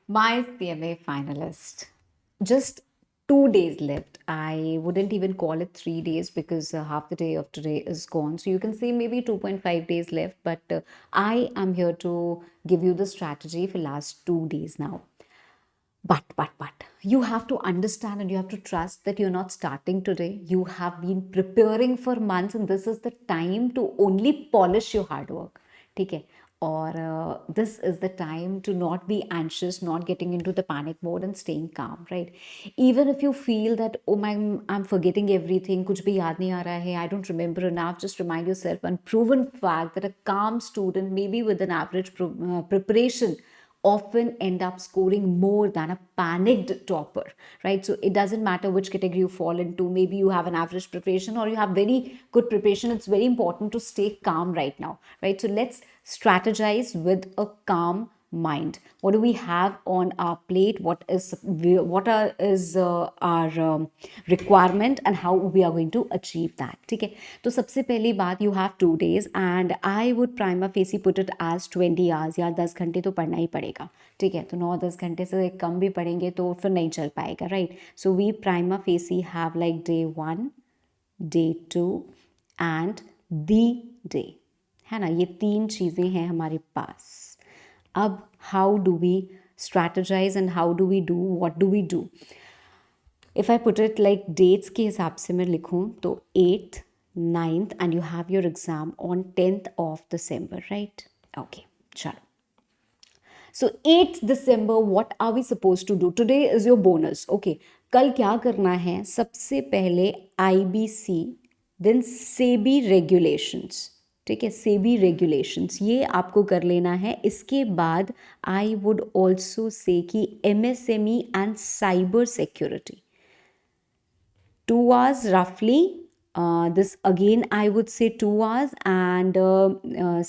My CMA finalist. Just 2 days left. I wouldn't even call it 3 days because half the day of today is gone. So you can say maybe 2.5 days left. But I am here to give you the strategy for last 2 days now. But you have to understand and you have to trust that you're not starting today. You have been preparing for months, and this is the time to only polish your hard work. ठीक है और this is the time to not be anxious, not getting into the panic mode and staying calm, right? Even if you feel that, oh my, I'm forgetting everything, कुछ भी याद नहीं आ रहा है, I don't remember enough, just remind yourself one proven fact that a calm student, maybe with an average preparation, often end up scoring more than a panicked topper, right? So it doesn't matter which category you fall into. Maybe you have an average preparation or you have very good preparation. It's very important to stay calm right now, right? So let's strategize with a calm mind. What do we have on our plate? What is our requirement and how we are going to achieve that? ठीक है, तो सबसे पहली बात, you have 2 days and I would prima facie put it as 20 hours. यार 10 घंटे तो पढ़ना ही पड़ेगा, ठीक है? तो 9-10 घंटे से कम भी पढ़ेंगे तो फिर नहीं चल पाएगा, right? So we prima facie have like day 1, day 2 and the day, है ना? ये 3 चीज़ें हैं हमारे पास. अब how do we strategize and how do we do, what do we do? If I put it like dates के हिसाब से मैं लिखूँ तो 8th, 9th and you have your exam on 10th of December, right? Okay, चलो. So 8th December, what are we supposed to do? Today is your bonus. Okay, कल क्या करना है? सबसे पहले IBC, then SEBI regulations. ठीक है, SEBI regulations ये आपको कर लेना है. इसके बाद आई वुड ऑल्सो से कि MSME and cyber security 2 hours roughly. This again I would say 2 hours and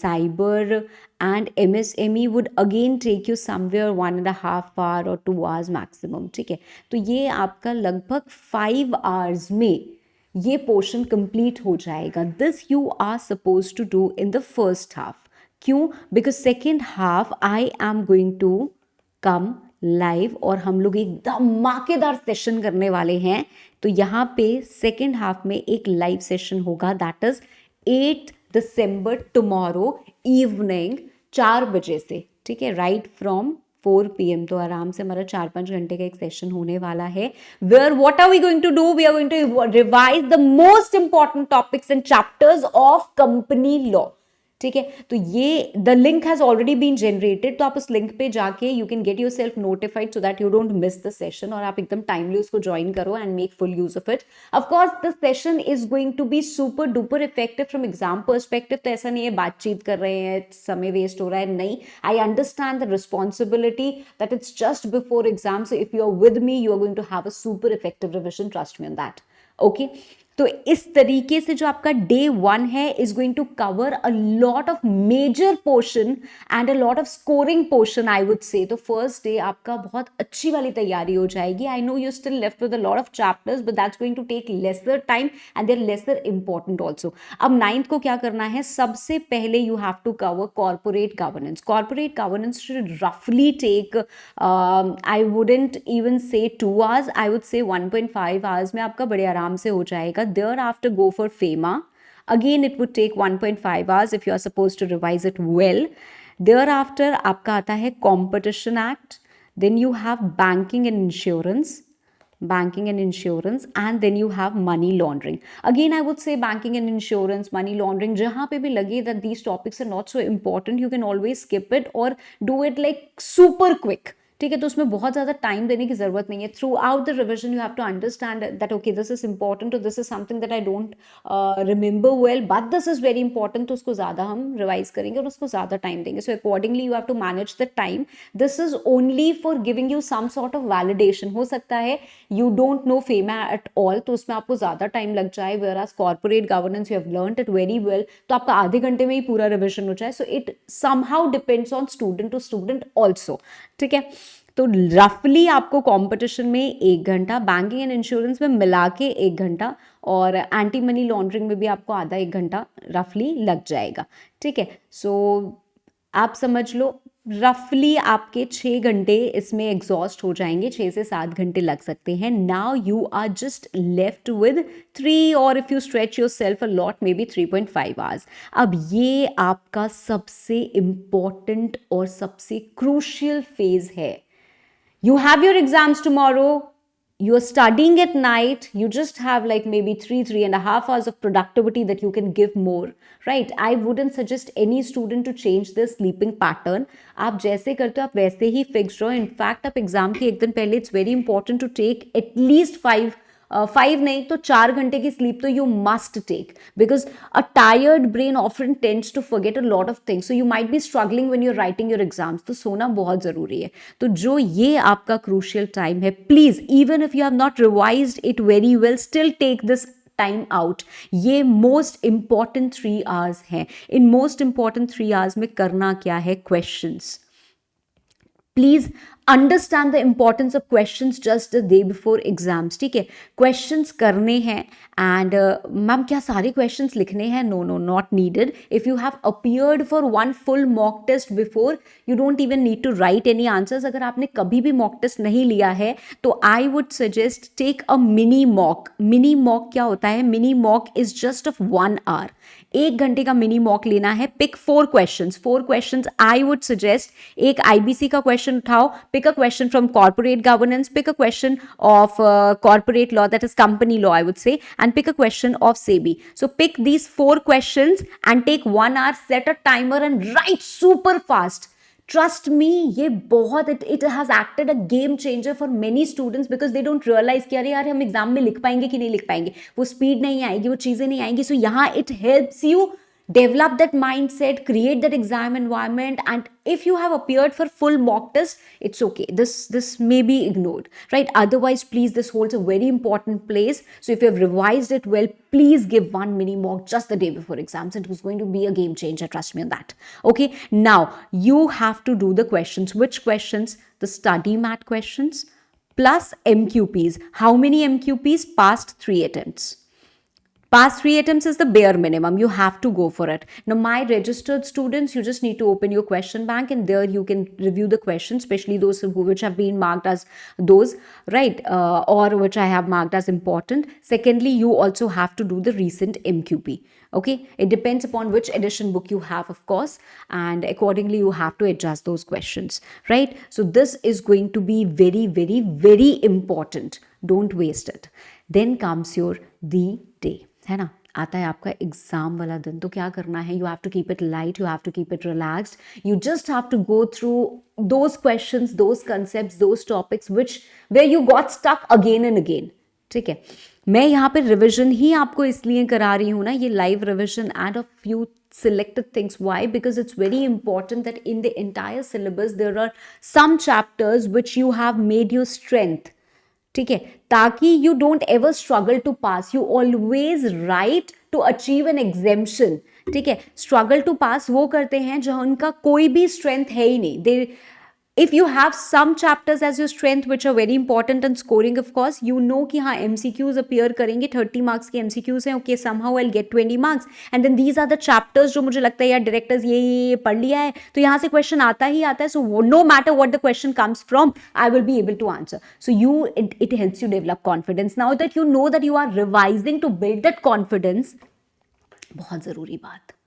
cyber and MSME would again take you somewhere 1.5 hour or 2 hours maximum. ठीक है, तो ये आपका लगभग 5 hours में ये पोर्शन कंप्लीट हो जाएगा. This you are suppose to do in the first half. क्यों? Because second half I am going to come live और हम लोग एक धमाकेदार सेशन करने वाले हैं. तो यहाँ पे सेकेंड हाफ में एक लाइव सेशन होगा. That is 8 December tomorrow evening 4 बजे से. ठीक है, राइट फ्रॉम 4 PM. तो आराम से हमारा 4-5 घंटे का एक सेशन होने वाला है. Where what are we going to do? We are going to revise the most important topics and chapters of company law. ठीक है, तो ये the link has already been generated. तो आप उस लिंक पे जाके you can get yourself notified so that you don't miss the session और आप एकदम टाइमली उसको ज्वाइन करो and make full use of it. Of course the session is going to be super duper effective from exam perspective. तो ऐसा नहीं है बातचीत कर रहे हैं समय वेस्ट हो रहा है, नहीं. I understand the responsibility that it's just before exam. So if you are with me you are going to have a super effective revision, trust me on that. Okay, तो इस तरीके से जो आपका डे 1 है is going to cover a lot of major portion and a lot of scoring portion I would say. तो first day आपका बहुत अच्छी वाली तैयारी हो जाएगी. I know you still left with a lot of chapters but that's going to take lesser time and there lesser important also. अब 9th को क्या करना है? सबसे पहले you have to cover corporate governance. Corporate governance should रफली take I wouldn't even say 2 hours, I would से 1.5 hours में आपका बड़े आराम से हो जाएगा. Thereafter go for FEMA. Again it would take 1.5 hours if you are supposed to revise it well. Thereafter आपका आता है Competition Act. Then you have banking and insurance. Banking and insurance, and then you have money laundering. Again I would say banking and insurance, money laundering, जहाँ पे भी लगे that these topics are not so important, you can always skip it or do it like super quick. ठीक है, तो उसमें बहुत ज़्यादा टाइम देने की ज़रूरत नहीं है. Throughout the revision you have to understand that okay this is important और this is something that I don't remember well but this is very important. तो उसको ज़्यादा हम रिवाइज करेंगे और उसको ज़्यादा टाइम देंगे. So accordingly you have to manage the time. This is only for giving you some sort of validation. हो सकता है you don't know FEMA at all, तो उसमें आपको ज़्यादा टाइम लग जाए. Whereas corporate governance you have learned it very well, तो आपका आधे घंटे में ही पूरा रिविजन हो जाए. So it somehow depends on student to student also. ठीक है, तो रफली आपको कंपटीशन में 1 घंटा, बैंकिंग एंड इंश्योरेंस में मिला के 1 घंटा और एंटी मनी लॉन्ड्रिंग में भी आपको आधा 1 घंटा रफली लग जाएगा. ठीक है, सो आप समझ लो रफली आपके 6 घंटे इसमें एग्जॉस्ट हो जाएंगे, 6 से 7 घंटे लग सकते हैं. Now you are just left with 3 और if you stretch yourself a lot maybe 3.5 hours. अब ये आपका सबसे इम्पॉर्टेंट और सबसे क्रूशियल फेज है. You have your exams tomorrow, you're studying at night, you just have like maybe 3.5 hours of productivity that you can give more, right? I wouldn't suggest any student to change their sleeping pattern. आप जैसे करते हो आप वैसे ही fix रहो. In fact आप exam के एक दिन पहले it's very important to take at least 5 नहीं तो 4 घंटे की स्लीप तो you must take, because a tired brain often tends to forget a lot of things, so you might be struggling when you are writing your exams. तो सोना बहुत जरूरी है. तो जो ये आपका क्रूशियल टाइम है, please even if you have not revised it very well, still take this time out. ये मोस्ट इंपॉर्टेंट 3 आवर्स हैं. इन मोस्ट इंपॉर्टेंट 3 आवर्स में करना क्या है? Questions. Please understand the importance of questions just the day before exams. ठीक है, questions करने हैं. एंड मैम क्या सारे क्वेश्चंस लिखने हैं? No no, not needed. If you have appeared for 1 full mock test before, you don't even need to write any answers. अगर आपने कभी भी मॉक टेस्ट नहीं लिया है तो I would suggest take a mini mock. Mini mock क्या होता है? Mini mock is just of 1 hour. 1 घंटे का मिनी मॉक लेना है. Pick 4 questions. 4 questions I would suggest. एक आईबीसी का क्वेश्चन उठाओ. Pick a question from corporate governance, pick a question of corporate law, that is company law, I would say, and pick a question of SEBI. So pick these 4 questions and take 1 hour, set a timer and write super fast. Trust me, ये बहुत it has acted a game changer for many students because they don't realize कि अरे यार हम exam में लिख पाएंगे कि नहीं लिख पाएंगे, वो स्पीड नहीं आएगी, वो चीज़ें नहीं आएंगी. सो यहाँ it helps you develop that mindset, create that exam environment, and if you have appeared for full mock test, it's okay, this may be ignored, right? Otherwise, please, this holds a very important place. So if you have revised it well, please give 1 mini mock just the day before exams. It was going to be a game changer, trust me on that. Okay, now you have to do the questions. Which questions? The study mat questions plus MQPs. How many MQPs? Past 3 attempts. Past 3 attempts is the bare minimum. You have to go for it. Now, my registered students, you just need to open your question bank and there you can review the questions, especially those which have been marked as those, right? Or which I have marked as important. Secondly, you also have to do the recent MQP. Okay, it depends upon which edition book you have, of course, and accordingly you have to adjust those questions, right? So this is going to be very, very, very important. Don't waste it. Then comes your the day, है ना? आता है आपका exam वाला दिन. तो क्या करना है? You have to keep it light, you have to keep it relaxed. You just have to go through those questions, those concepts, those topics which where you got stuck again and again. ठीक है, मैं यहाँ पे revision ही आपको इसलिए करा रही हूँ ना, ये live revision and a few selected things. Why? Because it's very important that in the entire syllabus there are some chapters which you have made your strength. ठीक है, ताकि you don't ever struggle to pass, you always write to achieve an exemption. ठीक है, struggle to पास वो करते हैं जो उनका कोई भी स्ट्रेंथ है ही नहीं. दे if you have some chapters as your strength which are very important and scoring, of course, you know कि हाँ MCQs appear करेंगे, 30 marks के MCQs हैं, okay, somehow I'll get 20 marks, and then these are the chapters जो मुझे लगता है यार directors ये पढ़ लिया है तो यहाँ से question आता ही आता है. So no matter what the question comes from, I will be able to answer. So it helps you develop confidence. Now that you know that you are revising to build that confidence, बहुत ज़रूरी बात,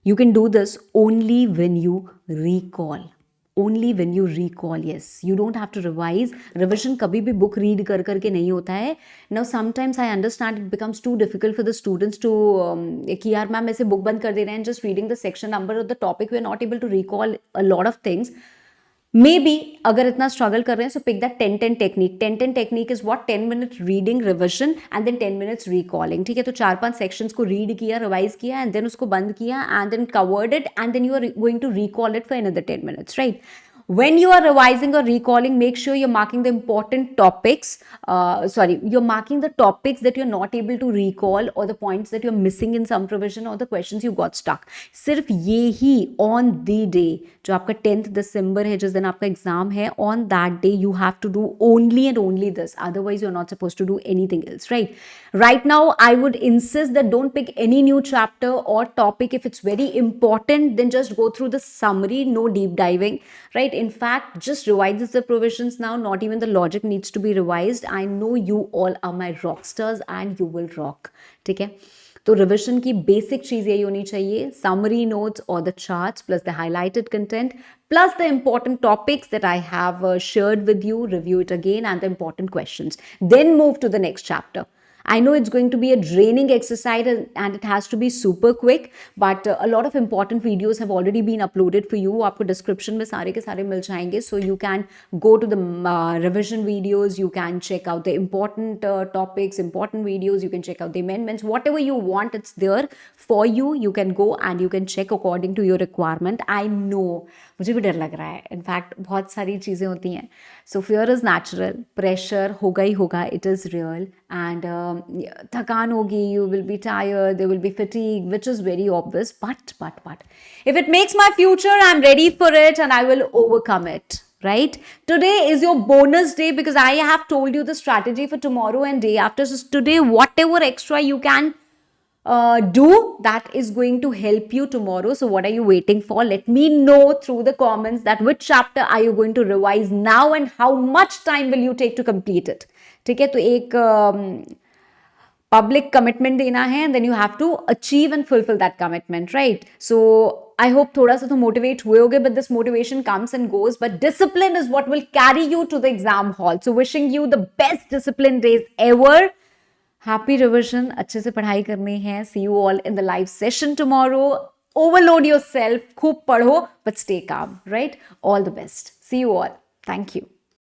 you can do this only when you recall. Only when you recall. Yes, you don't have to revise. Revision कभी भी book read कर करके नहीं होता है. Now sometimes I understand it becomes too difficult for the students to कि यार ma'am ऐसे book बंद कर दे रहे हैं, just reading the section number of the topic, we are not able to recall a lot of things. Maybe अगर इतना struggle कर रहे हैं, so pick that 10-10 technique. 10-10 technique is what? 10 minutes reading, revision and then 10 minutes recalling. ठीक है, तो 4-5 sections को read किया, revise किया and then उसको बंद किया and then covered it and then you are going to recall it for another 10 minutes, right? When you are revising or recalling, make sure you're marking the important topics. You're marking the topics that you're not able to recall, or the points that you're missing in some provision, or the questions you got stuck. सिर्फ ये ही on the day, जो आपका 10th December है, जिस दिन आपका exam है, on that day you have to do only and only this. Otherwise you're not supposed to do anything else, right? Right now I would insist that don't pick any new chapter or topic. If it's very important, then just go through the summary, no deep diving, right? In fact, just revise the provisions now. Not even the logic needs to be revised. I know you all are my rock stars and you will rock. ठीक है? तो revision की basic चीज यही होनी चाहिए, summary notes और the charts plus the highlighted content plus the important topics that I have shared with you, review it again, and the important questions. Then move to the next chapter. I know it's going to be a draining exercise and it has to be super quick, but a lot of important videos have already been uploaded for you. आपको description में सारे के सारे मिल जाएंगे, so you can go to the revision videos, you can check out the important topics, important videos, you can check out the amendments, whatever you want, it's there for you. You can go and you can check according to your requirement. I know मुझे भी डर लग रहा है, in fact बहुत सारी चीज़ें होती हैं. So fear is natural, pressure होगा ही होगा, इट इज़ रियल, एंड थकान होगी, you will be tired, there will be fatigue, which is very obvious, but if it makes my future, I'm ready for it and I will overcome it. Right? Today is your bonus day because I have told you the strategy for tomorrow and day after. So today, whatever extra you can do, that is going to help you tomorrow. So what are you waiting for? Let me know through the comments that which chapter are you going to revise now and how much time will you take to complete it. ठीक है, तो एक public commitment देना है, and then you have to achieve and fulfill that commitment, right? So I hope थोड़ा सा तो motivate हुए होगे, but this motivation comes and goes, but discipline is what will carry you to the exam hall. So wishing you the best discipline days ever. Happy revision, अच्छे से पढ़ाई करनी है. See you all in the live session tomorrow. Overload yourself, खूब पढ़ो, but stay calm, right? All the best. See you all. Thank you.